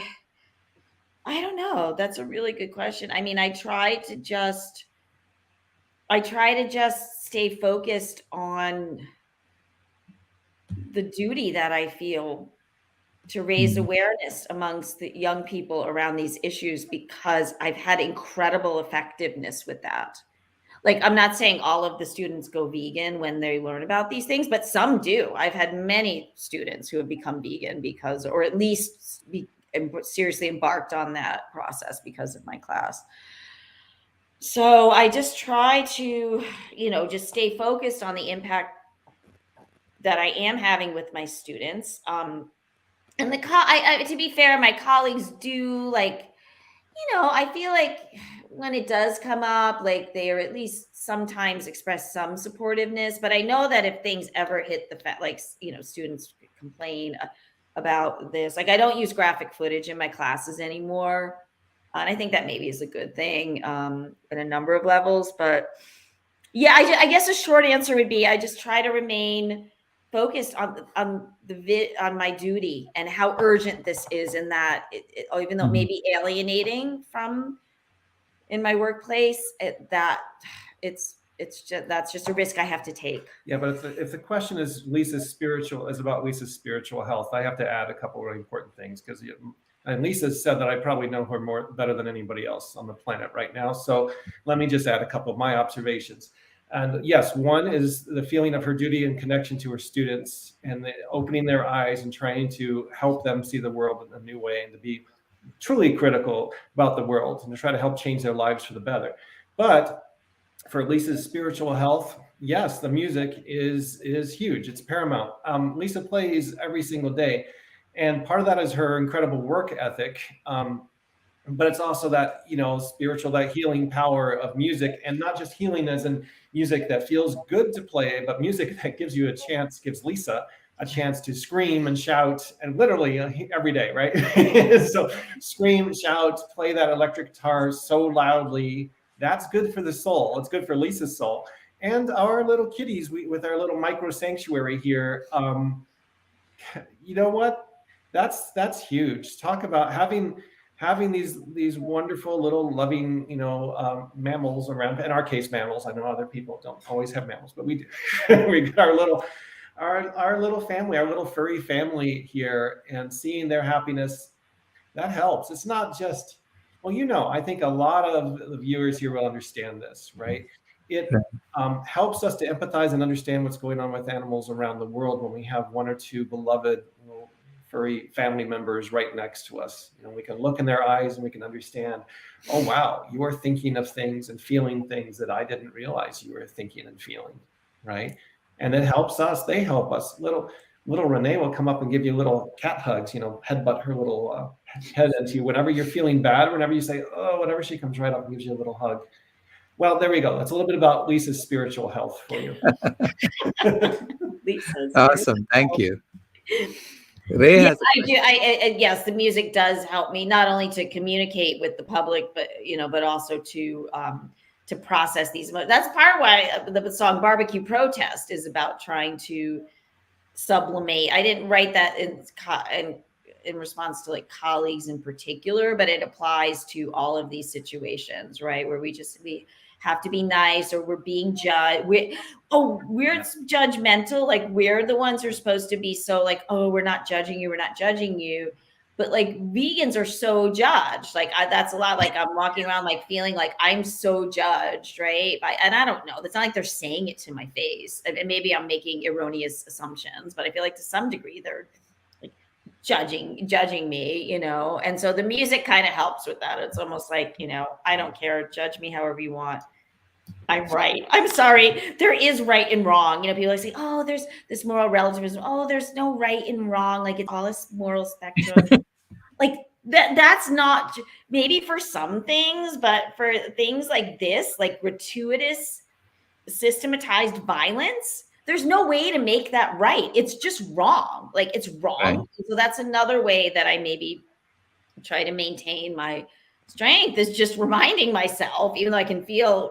I don't know. That's a really good question. I mean, I try to just stay focused on the duty that I feel to raise awareness amongst the young people around these issues, because I've had incredible effectiveness with that. Like, I'm not saying all of the students go vegan when they learn about these things, but some do. I've had many students who have become vegan because, or at least seriously embarked on that process because of my class. So I just try to, just stay focused on the impact that I am having with my students. And to be fair, my colleagues do I feel like when it does come up, like they are at least sometimes express some supportiveness. But I know that if things ever hit the students complain about this, like I don't use graphic footage in my classes anymore. And I think that maybe is a good thing at a number of levels. But yeah, I guess a short answer would be I just try to remain focused on my duty and how urgent this is, and that even though it may be alienating from in my workplace, that's just a risk I have to take. Yeah, but if the question is about Lisa's spiritual health, I have to add a couple of really important things, because and Lisa said that I probably know her better than anybody else on the planet right now. So let me just add a couple of my observations. And yes, one is the feeling of her duty and connection to her students, and opening their eyes and trying to help them see the world in a new way, and to be truly critical about the world and to try to help change their lives for the better. But for Lisa's spiritual health, yes, the music is huge. It's paramount. Lisa plays every single day, and part of that is her incredible work ethic. But it's also that, spiritual, that healing power of music, and not just healing as in music that feels good to play, but music that gives Lisa a chance to scream and shout, and literally every day, right? So scream, shout, play that electric guitar so loudly. That's good for the soul. It's good for Lisa's soul. And our little kitties, with our little micro sanctuary here, you know what? That's huge. Talk about having these wonderful little loving, mammals around. In our case, mammals. I know other people don't always have mammals, but we do. We got our little family, our little furry family here, and seeing their happiness, that helps. It's not just, I think a lot of the viewers here will understand this, right? It helps us to empathize and understand what's going on with animals around the world when we have one or two beloved furry family members right next to us. We can look in their eyes and we can understand, oh, wow, you are thinking of things and feeling things that I didn't realize you were thinking and feeling, right? And it helps us. They help us. Little Renee will come up and give you little cat hugs, headbutt her little head into you whenever you're feeling bad, whenever you say, oh, whatever, she comes right up and gives you a little hug. Well, there we go. That's a little bit about Lisa's spiritual health for you. Lisa's Awesome. Thank you. Ray yeah, has I do. Yes, the music does help me not only to communicate with the public, but but also to process these. That's part of why the song "Barbecue Protest" is about trying to sublimate. I didn't write that in response to like colleagues in particular, but it applies to all of these situations, right? Where we have to be nice, or we're being judged. We're judgmental. Like we're the ones who are supposed to be so like, oh, we're not judging you. We're not judging you. But like vegans are so judged. Like that's a lot. Like I'm walking around like feeling like I'm so judged, right? And I don't know. It's not like they're saying it to my face. And maybe I'm making erroneous assumptions, but I feel like to some degree they're like judging me, And so the music kind of helps with that. It's almost like, I don't care. Judge me however you want. I'm right. I'm sorry. There is right and wrong. People like say, oh, there's this moral relativism. Oh, there's no right and wrong. Like it's all a moral spectrum. Like that's not maybe for some things, but for things like this, like gratuitous, systematized violence, there's no way to make that right. It's just wrong. Like it's wrong. Right. So that's another way that I maybe try to maintain my strength, is just reminding myself, even though I can feel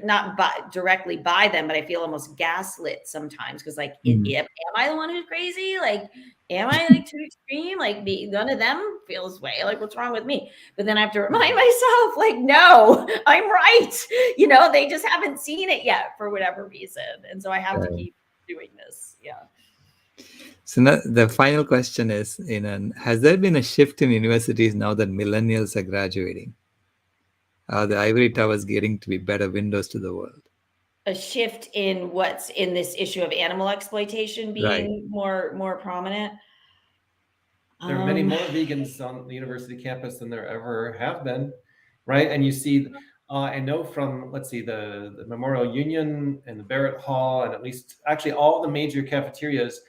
not directly by them, but I feel almost gaslit sometimes because like, am I the one who's crazy? Like, am I like too extreme? Like none of them feels way. Like what's wrong with me? But then I have to remind myself, like, no, I'm right. They just haven't seen it yet for whatever reason. And so I have to keep doing this. Yeah. So now the final question is, has there been a shift in universities now that millennials are graduating? Are the ivory towers getting to be better windows to the world? A shift in what's in this issue of animal exploitation being more prominent? There are many more vegans on the university campus than there ever have been, right? And you see, I know from, let's see, the Memorial Union and the Barrett Hall, and at least actually all the major cafeterias,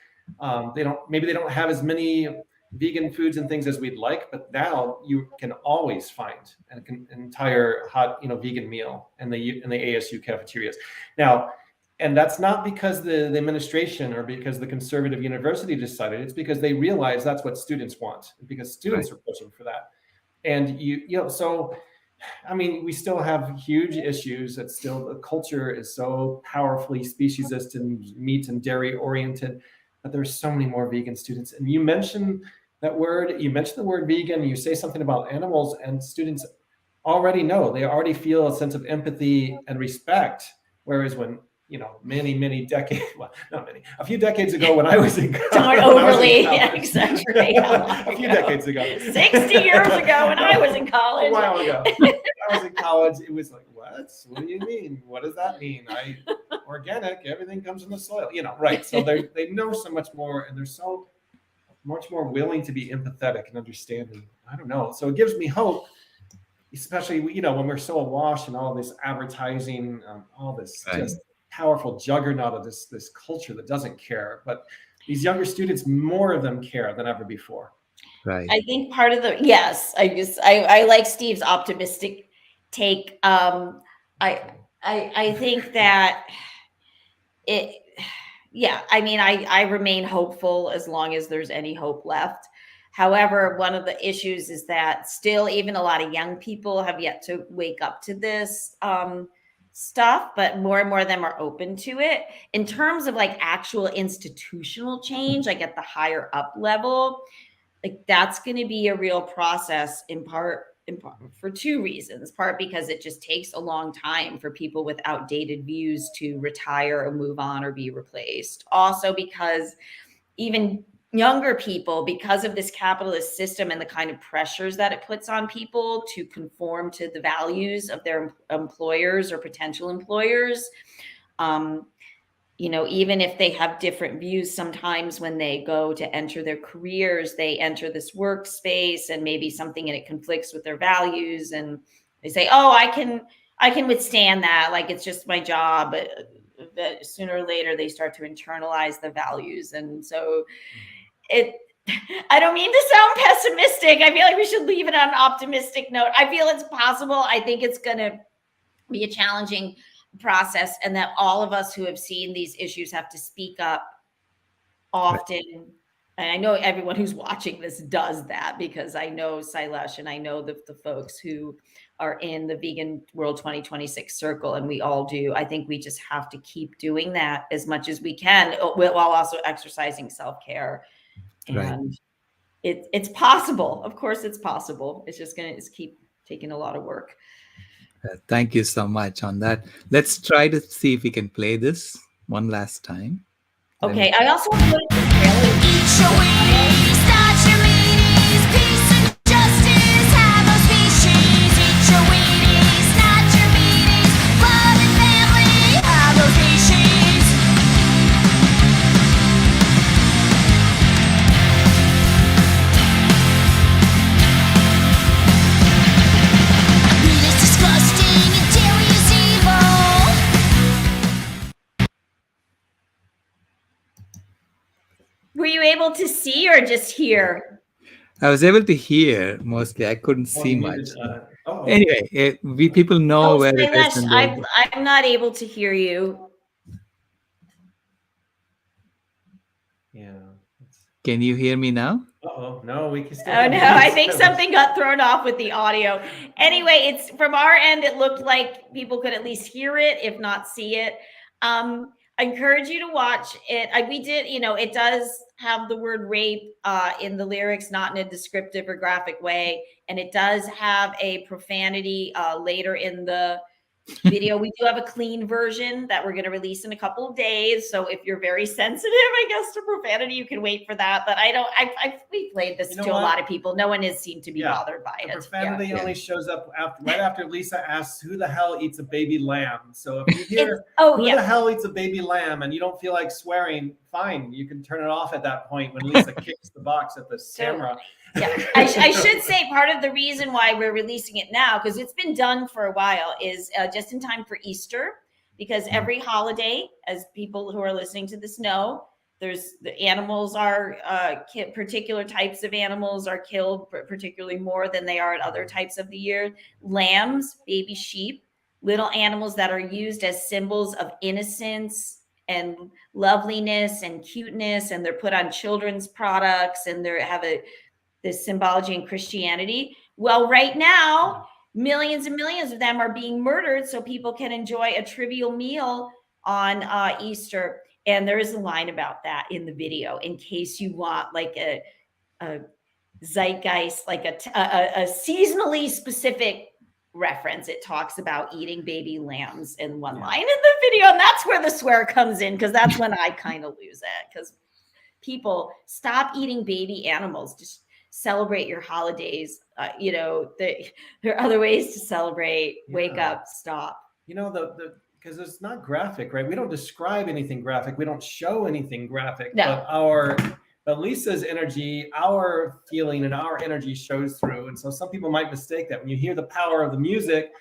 they don't have as many vegan foods and things as we'd like, but now you can always find an entire hot, vegan meal in the ASU cafeterias. Now, and that's not because the administration or because the conservative university decided. It's because they realize that's what students want, because students are pushing for that. And so I mean, we still have huge issues. That still, the culture is so powerfully speciesist and meat and dairy oriented, but there's so many more vegan students. And you mentioned the word vegan, you say something about animals, and students already know, they already feel a sense of empathy and respect. Whereas when, many decades, well, not many, a few decades ago when I was in college. Don't overly exaggerate. A few decades ago. 60 years ago when I was in college. A while ago. I was in college, it was like, what? What do you mean? What does that mean? Organic, everything comes from the soil, right. So they know so much more, and they're so much more willing to be empathetic and understanding. I don't know. So it gives me hope, especially, when we're so awash in all this advertising, all this just powerful juggernaut of this culture that doesn't care. But these younger students, more of them care than ever before. Right. I think part of I like Steve's optimistic take. I think that I remain hopeful as long as there's any hope left. However, one of the issues is that still even a lot of young people have yet to wake up to this stuff, but more and more of them are open to it. In terms of like actual institutional change, like at the higher up level, like that's going to be a real process in part for two reasons. Part because it just takes a long time for people with outdated views to retire or move on or be replaced. Also because even younger people, because of this capitalist system and the kind of pressures that it puts on people to conform to the values of their employers or potential employers, even if they have different views, sometimes when they go to enter their careers, they enter this workspace and maybe something in it conflicts with their values. And they say, oh, I can withstand that. Like, it's just my job. But sooner or later, they start to internalize the values. And so I don't mean to sound pessimistic. I feel like we should leave it on an optimistic note. I feel it's possible. I think it's going to be a challenging process, and that all of us who have seen these issues have to speak up often. Right. And I know everyone who's watching this does that, because I know Sailesh and I know the folks who are in the Vegan World 2026 circle, and we all do. I think we just have to keep doing that as much as we can, while also exercising self-care. And right. It's possible. Of course it's possible. It's just going to keep taking a lot of work. Thank you so much on that. Let's try to see if we can play this one last time. Okay, I also want to put the trailer. Eat your Wheaties, start your meetings, peace and justice, have no species. Eat your Wheaties, start your meetings, love and family, have no species. Meat is disgusting and dairy is evil. Were you able to see or just hear? I was able to hear mostly. I couldn't see much. Anyway, people know where Sailesh, it is. I'm not able to hear you. Yeah. Can you hear me now? No, we can still. Oh no, I think something got thrown off with the audio. Anyway, it's from our end. It looked like people could at least hear it, if not see it. I encourage you to watch it. We did, it does have the word rape in the lyrics, not in a descriptive or graphic way. And it does have a profanity later in the video. We do have a clean version that we're going to release in a couple of days. So if you're very sensitive, I guess, to profanity, you can wait for that. But we played this to a lot of people. No one has seemed to be bothered by it. Profanity only shows up right after Lisa asks, who the hell eats a baby lamb? So if you hear who the hell eats a baby lamb and you don't feel like swearing, fine. You can turn it off at that point when Lisa kicks the box at the camera. Yeah, I should say part of the reason why we're releasing it now, because it's been done for a while, is just in time for Easter, because every holiday, as people who are listening to this know, the animals are particular types of animals are killed particularly more than they are at other types of the year. Lambs, baby sheep, little animals that are used as symbols of innocence and loveliness and cuteness, and they're put on children's products, and they have this symbology in Christianity. Well, right now, millions and millions of them are being murdered so people can enjoy a trivial meal on Easter. And there is a line about that in the video, in case you want like a zeitgeist, like a seasonally specific reference. It talks about eating baby lambs in one line in the video. And that's where the swear comes in, because that's when I kind of lose it. Because people, stop eating baby animals. Just celebrate your holidays. There are other ways to celebrate. Wake up, stop. Because it's not graphic, right? We don't describe anything graphic. We don't show anything graphic. No. But Lisa's energy, our feeling and our energy shows through. And so some people might mistake that when you hear the power of the music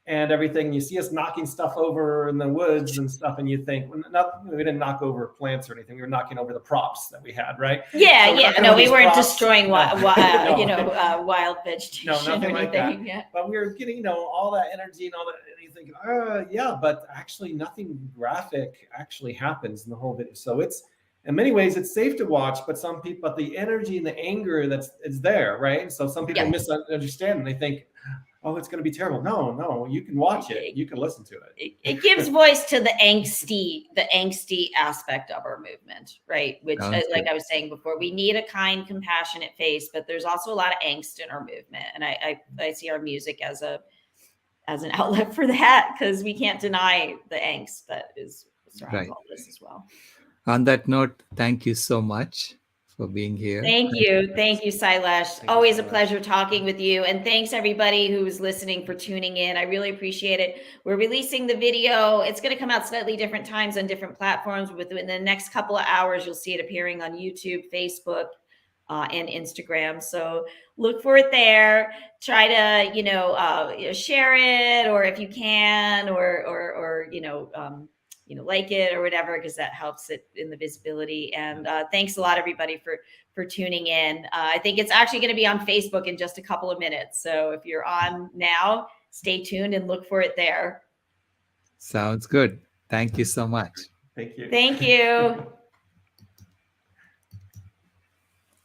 and everything, you see us knocking stuff over in the woods and stuff, and you think, we didn't knock over plants or anything. We were knocking over the props that we had, right? Yeah. No, we weren't destroying wild vegetation. No, nothing like that. Yeah. But we were getting, all that energy and all that. And you think, but actually nothing graphic actually happens in the whole video. So it's, in many ways, it's safe to watch, but the energy and the anger it's there, right? So some people misunderstand and they think, oh, it's going to be terrible. No, you can watch it. You can listen to it. It gives voice to the angsty aspect of our movement, right? Which, like I was saying before, we need a kind, compassionate face, but there's also a lot of angst in our movement. And I see our music as an outlet for that, because we can't deny the angst that is surrounding all this as well. On that note, thank you so much for being here. Thank you, Sailesh. Always a pleasure talking with you. And thanks everybody who's listening for tuning in. I really appreciate it. We're releasing the video. It's going to come out slightly different times on different platforms. Within the next couple of hours, you'll see it appearing on YouTube, Facebook, and Instagram. So look for it there. Try to, share it, or if you can, or like it or whatever, because that helps it in the visibility. And thanks a lot, everybody, for tuning in. I think it's actually going to be on Facebook in just a couple of minutes. So if you're on now, stay tuned and look for it there. Sounds good. Thank you so much. Thank you. Thank you.